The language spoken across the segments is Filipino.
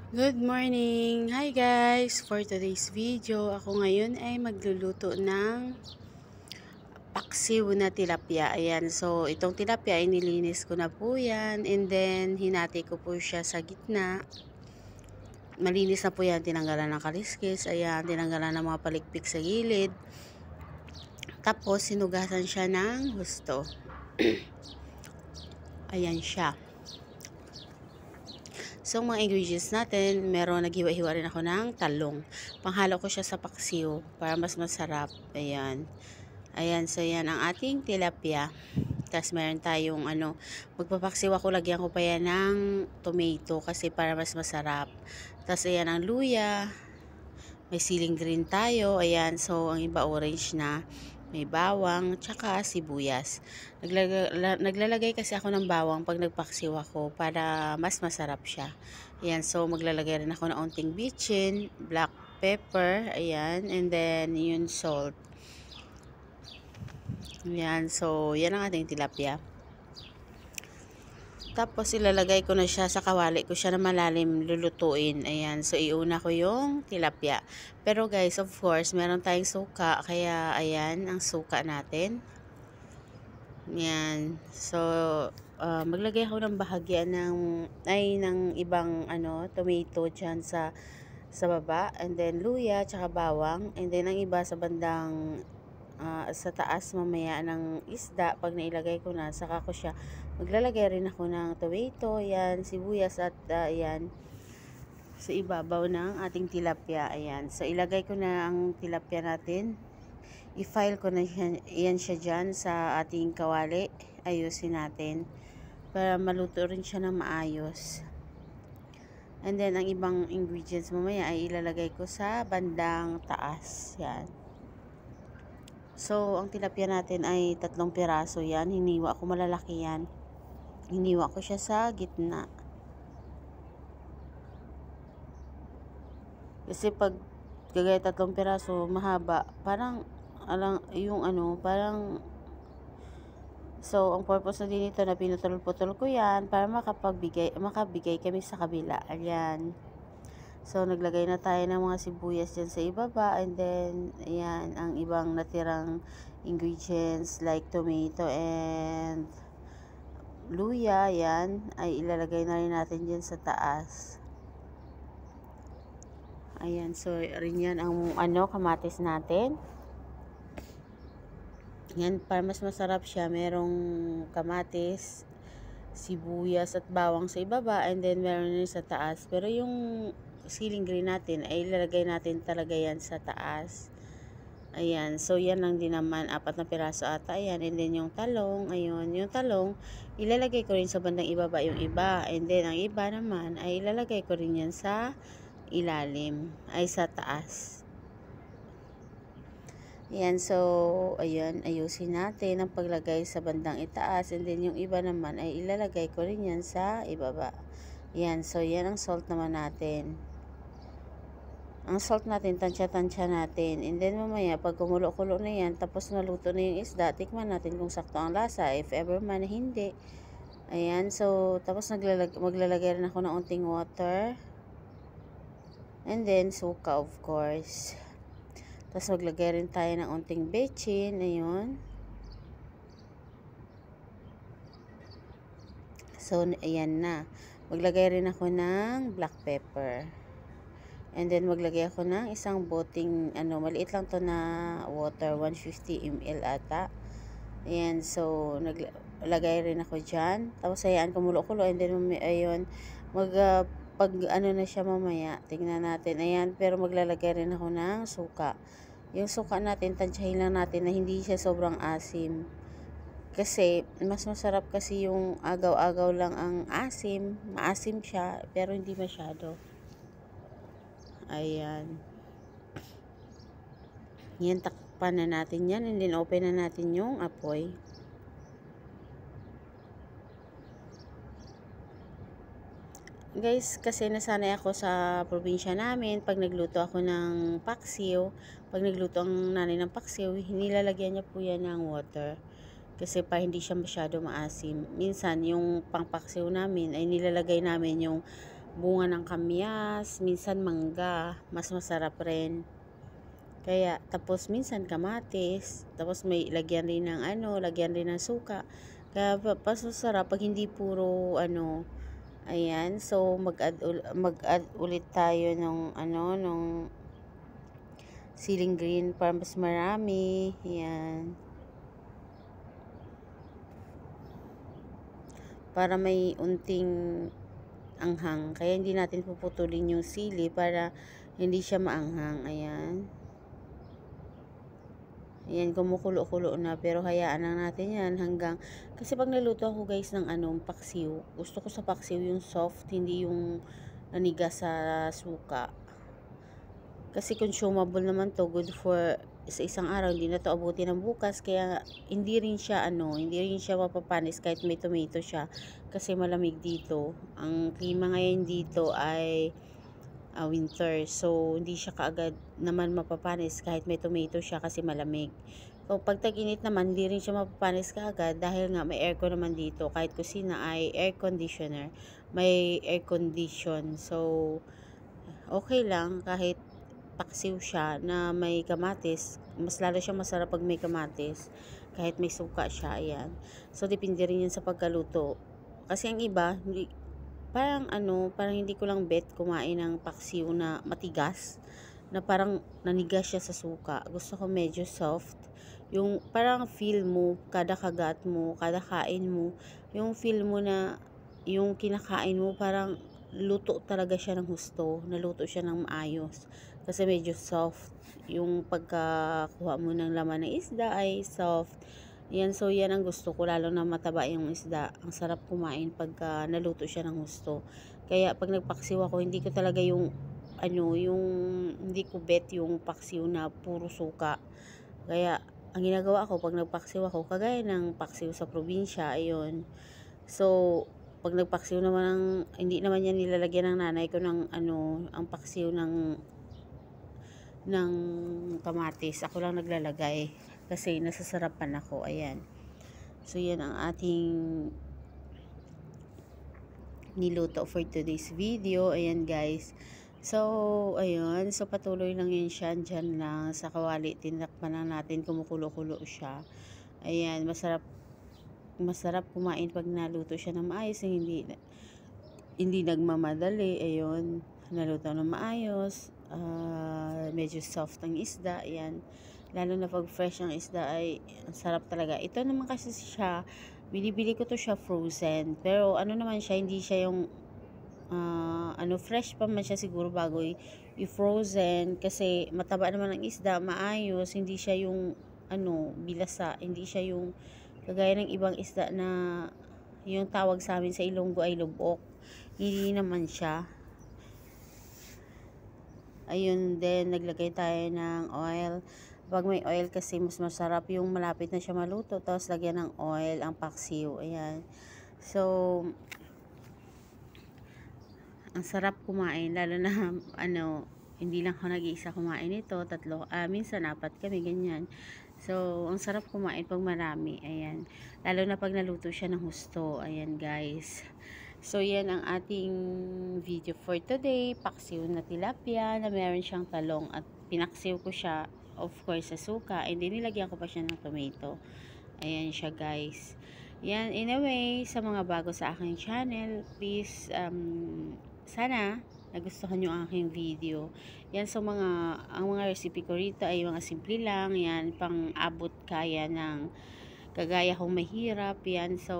Good morning! Hi guys! For today's video, ako ngayon ay magluluto ng paksiw na tilapia. Ayan, so itong tilapia ay nilinis ko na po yan. And then, hinati ko po siya sa gitna. Malinis na po yan, tinanggalan ng kaliskis. Ayan, tinanggalan ng mga palikpik sa gilid. Tapos, sinugasan siya ng husto. Ayan siya. So, mga ingredients natin, meron naghiwa-hiwa rin ako ng talong. Panghalo ko siya sa paksiw para mas masarap. Ayan. Ayan, so yan ang ating tilapia. Tapos meron tayong magpapaksiw ako, lagyan ko pa yan ng tomato kasi para mas masarap. Tapos ayan ang luya. May siling green tayo. Ayan, so ang iba orange na. May bawang, tsaka sibuyas. Naglalagay kasi ako ng bawang pag nagpaksiw ako para mas masarap siya. Ayan, so maglalagay rin ako ng onting bitchin, black pepper, ayan, and then yun salt. Ayan, so yan ang ating tilapia. Tapos ilalagay ko na siya sa kawali ko siya na malalim lulutuin. Ayan, so iuna ko yung tilapia. Pero guys, of course, meron tayong suka. Kaya ayan ang suka natin. Ayan, so maglagay ako ng bahagya ng ibang tomato dyan sa baba. And then luya, tsaka bawang. And then ang iba sa bandang sa taas mamaya ng isda, pag nailagay ko na, saka ko siya maglalagay rin ako ng tomato, yan, sibuyas at yan sa ibabaw ng ating tilapia. Ayan, so ilagay ko na ang tilapia natin, i-file ko na yan siya dyan sa ating kawali. Ayusin natin para maluto rin siya ng maayos. And then ang ibang ingredients mamaya ay ilalagay ko sa bandang taas. Yan. So, ang tilapia natin ay 3 piraso yan. Hiniwa ko, malalaki yan. Hiniwa ko siya sa gitna. Kasi pag gagaya 3 piraso, mahaba. Parang, so, ang purpose na din ito na pinutol-putol ko yan para makabigay kami sa kabila. Ayan. So, naglagay na tayo ng mga sibuyas dyan sa ibaba. And then, ayan, ang ibang natirang ingredients like tomato and luya, ayan, ay ilalagay na rin natin dyan sa taas. Ayan, so, rin yan ang kamatis natin. Yan, para mas masarap siya, merong kamatis, sibuyas at bawang sa ibaba, and then meron rin sa taas. Pero yung siling green natin ay ilalagay natin talaga yan sa taas. Ayan, so yan lang din naman, 4 na piraso ata. Ayan, and then yung talong, ayun, yung talong ilalagay ko rin sa bandang ibaba yung iba, and then ang iba naman ay ilalagay ko rin yan sa ilalim, ay sa taas. Ayan, so ayun, ayusin natin ang paglagay sa bandang itaas, and then yung iba naman ay ilalagay ko rin yan sa ibaba. Ayan, so yan ang salt naman natin. Ang salt natin, tansya-tansya natin. And then mamaya, pag kumulo-kulo na yan, tapos naluto na yung isda, tikman natin kung sakto ang lasa. If ever man na hindi. Ayan, so tapos maglalagay rin ako ng unting water. And then, suka of course. Tapos maglagay rin tayo ng unting bechin. Ayun. So, ayan na. Maglagay rin ako ng black pepper. And then, maglagay ako ng isang boting, maliit lang to na water, 150 ml ata. Ayan, so, naglagay rin ako dyan. Tapos, hayaan kumulo-kulo. And then, ayun, pag na siya mamaya, tingnan natin. Ayan, pero maglalagay rin ako ng suka. Yung suka natin, tansyahin lang natin na hindi siya sobrang asim. Kasi, mas masarap kasi yung agaw-agaw lang ang asim. Maasim siya, pero hindi masyado. Ayan. Yan, takpan na natin yan. And then, open na natin yung apoy. Guys, kasi nasanay ako sa probinsya namin, pag nagluto ako ng paksiw, pag nagluto ang nanay ng paksiw, nilalagyan niya po yan ng water. Kasi pa hindi siya masyado maasim. Minsan, yung pangpaksiw namin ay nilalagay namin yung bunga ng kamyas, minsan mangga, mas masarap rin. Kaya, tapos minsan kamatis, tapos may lagyan rin ng lagyan rin ng suka. Kaya pasasarap pag hindi puro ayan. So mag-add ulit tayo nung siling green para mas marami. Ayan. Para may unting anghang. Kaya hindi natin puputulin yung sili para hindi siya maanghang. Ayan. Ayan, kumukulo-kulo na. Pero hayaan lang natin yan hanggang... Kasi pag naluto ako guys ng paksiw, gusto ko sa paksiw yung soft, hindi yung nanigas sa suka. Kasi consumable naman to, good for sa isang araw, hindi na to abuti ng bukas, kaya hindi rin siya mapapanis kahit may tomato siya kasi malamig dito. Ang klima ngayon dito ay winter, so hindi siya kaagad naman mapapanis kahit may tomato siya kasi malamig. So pag tag-init naman, hindi rin siya mapapanis kaagad dahil nga may aircon naman dito. Kahit kusina ay air conditioner, may air condition, so okay lang kahit paksiw siya na may kamatis. Mas lalo siya masarap pag may kamatis kahit may suka siya. Ayan, so depende rin yan sa pagkaluto. Kasi ang iba parang hindi ko lang bet kumain ng paksiw na matigas, na parang nanigas siya sa suka. Gusto ko medyo soft, yung parang feel mo kada kagat mo, kada kain mo, yung feel mo na yung kinakain mo parang luto talaga siya ng husto, naluto siya ng maayos. Kasi medyo soft. Yung pagkakuha mo ng laman ng isda ay soft. Yan, so yan ang gusto ko, lalo na mataba yung isda. Ang sarap kumain pagka naluto siya ng husto. Kaya pag nagpaksiw ako, hindi ko talaga hindi ko bet yung paksiw na puro suka. Kaya ang ginagawa ko pag nagpaksiw ako, kagaya ng paksiw sa probinsya, ayun. So pag nagpaksiw naman hindi naman yan nilalagyan ng nanay ko ng ang paksiw ng kamatis. Ako lang naglalagay kasi nasasarapan ako. Ayan. So yan ang ating niluto for today's video. Ayan guys. So ayun. So patuloy lang yun siya. Dyan lang sa kawali. Tinakpan lang natin. Kumukulo-kulo siya. Ayan. Masarap kumain pag naluto siya ng maayos. Hindi nagmamadali. Ayun. Naluto ng maayos. Medyo soft ang isda. Ayan, lalo na pag fresh ang isda ay ang sarap talaga. Ito naman kasi siya, binibili ko to siya frozen, pero naman siya, hindi siya yung fresh pa man siya siguro bago i-frozen, kasi mataba naman ang isda, maayos, hindi siya yung bilasa, hindi siya yung kagaya ng ibang isda na yung tawag sa amin sa Ilonggo ay lubok. Hindi naman siya. Ayun, then naglagay tayo ng oil. Pag may oil kasi mas masarap yung malapit na siya maluto, tapos lagyan ng oil ang paksiw. Ayan. So ang sarap kumain, lalo na hindi lang ako nag-iisa kumain ito, minsan 4 kami, ganyan. So ang sarap kumain pag marami. Ayan, lalo na pag naluto siya ng husto. Ayan guys. So yan ang ating video for today. Paksiw na tilapia na meron siyang talong at pinaksiw ko siya, of course, sa suka, and then nilagyan ko pa siya ng tomato. Ayan siya guys. Yan, anyway, sa mga bago sa aking channel, please sana nagustuhan nyo ang aking video. Yan, so ang mga recipe ko rito ay mga simple lang. Yan, pang abot kaya ng kagaya kong mahirap. Yan, so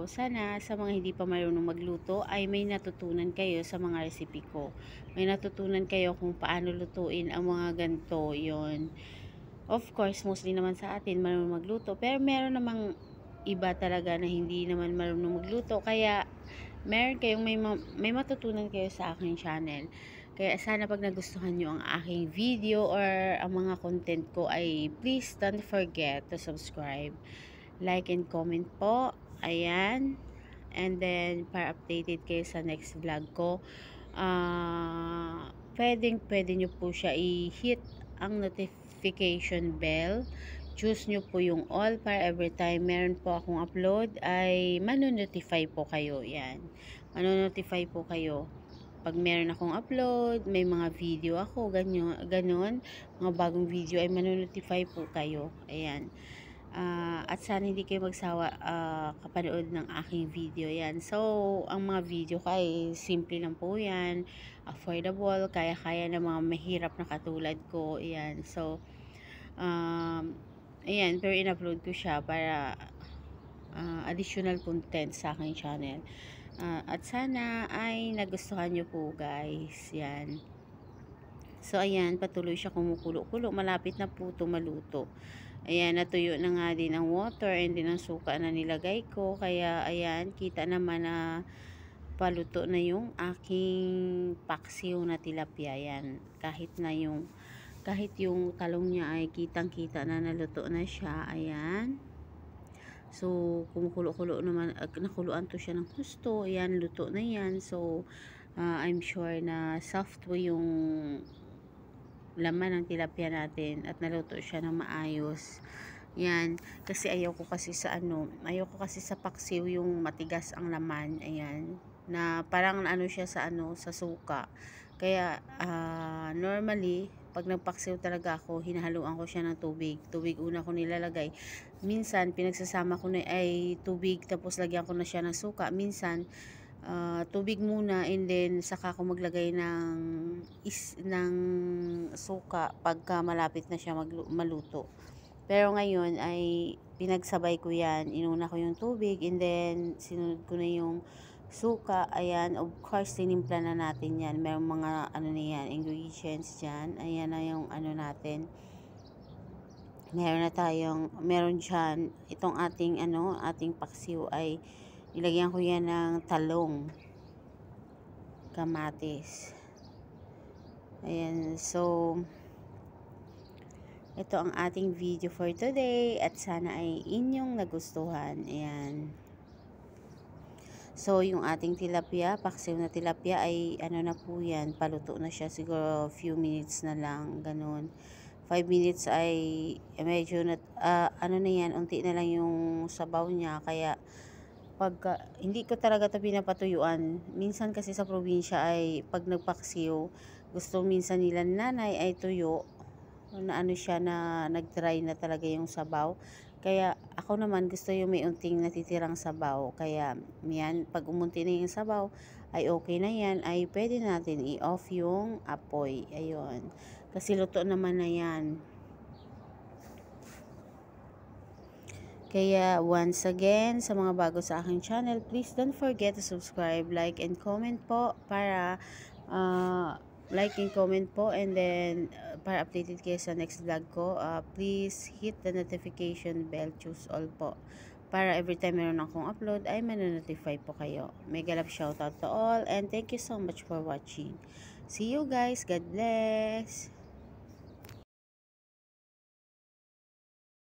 sana sa mga hindi pa marunong magluto ay may natutunan kayo sa mga recipe ko. May natutunan kayo kung paano lutuin ang mga ganito. Yon, of course, mostly naman sa atin marunong magluto, pero meron namang iba talaga na hindi naman marunong magluto. Kaya meron kayong may matutunan kayo sa aking channel. Kaya sana pag nagustuhan nyo ang aking video or ang mga content ko ay please don't forget to subscribe, like and comment po. Ayan, and then para updated kayo sa next vlog ko. Pwede nyo po siya i-hit ang notification bell. Choose nyo po yung all para every time meron po akong upload ay manonotify po kayo. Yan, manonotify po kayo. pag meron akong upload, may mga video ako, ganon, mga bagong video ay manonotify po kayo. Ayan. At sana hindi kayo magsawa kapanood ng aking video. Yan. So, ang mga video ko ay simple lang po yan. Affordable. Kaya-kaya ng mga mahirap na katulad ko. Yan. So, ayan. Pero in-upload ko siya para additional content sa aking channel. At sana ay nagustuhan nyo po guys. Yan. So, ayan. Patuloy siya kumukulo-kulo. Malapit na po ito maluto. Ayan, natuyo na nga din ang water and din ang suka na nilagay ko. Kaya, ayan, kita naman na paluto na yung aking paksiw na tilapia. Ayan, kahit yung talong niya ay kitang-kita na naluto na siya. Ayan. So, kumukulo-kulo naman, nakuluan to siya ng husto. Ayan, luto na yan. So, I'm sure na soft po yung laman ng tilapia natin at naluto siya ng maayos. Yan, kasi ayoko kasi sa paksiw yung matigas ang laman. Ayan, na parang siya sa sa suka. Kaya normally pag nagpaksiw talaga ako, hinahaluan ko siya ng tubig. Tubig una ko nilalagay. Minsan pinagsasama ko na ay tubig tapos lagyan ko na siya ng suka. Minsan tubig muna and then saka ako maglagay ng suka pagka malapit na siya maluto. Pero ngayon ay pinagsabay ko yan. Inuna ko yung tubig and then sinunod ko na yung suka. Ayan, of course tinimpla na natin yan. Merong mga niyan, ingredients dyan. Ayan na yung natin. Meron dyan itong ating paksiw ay ilagyan ko yan ng talong, kamatis. Ayan, so ito ang ating video for today at sana ay inyong nagustuhan. Ayan. So, yung ating tilapia, paksiw na tilapia ay na po yan, paluto na siya siguro few minutes na lang, ganun. 5 minutes ay medyo na yan, unti na lang yung sabaw niya, kaya pagka hindi ko talaga ito pinapatuyuan. Minsan kasi sa probinsya ay pag nagpaksiw, gusto minsan nila nanay ay tuyo na siya na nag-dry na talaga yung sabaw. Kaya ako naman gusto yung may unting natitirang sabaw. Kaya yan, pag umunti na yung sabaw ay okay na yan, ay pwede natin i-off yung apoy. Ayun. Kasi luto naman na yan. Kaya once again, sa mga bago sa aking channel, please don't forget to subscribe, like, and comment po para and then para updated kayo sa next vlog ko. Please hit the notification bell, choose all po, para every time meron akong upload ay manonotify po kayo. Mega love shoutout to all and thank you so much for watching. See you guys. God bless.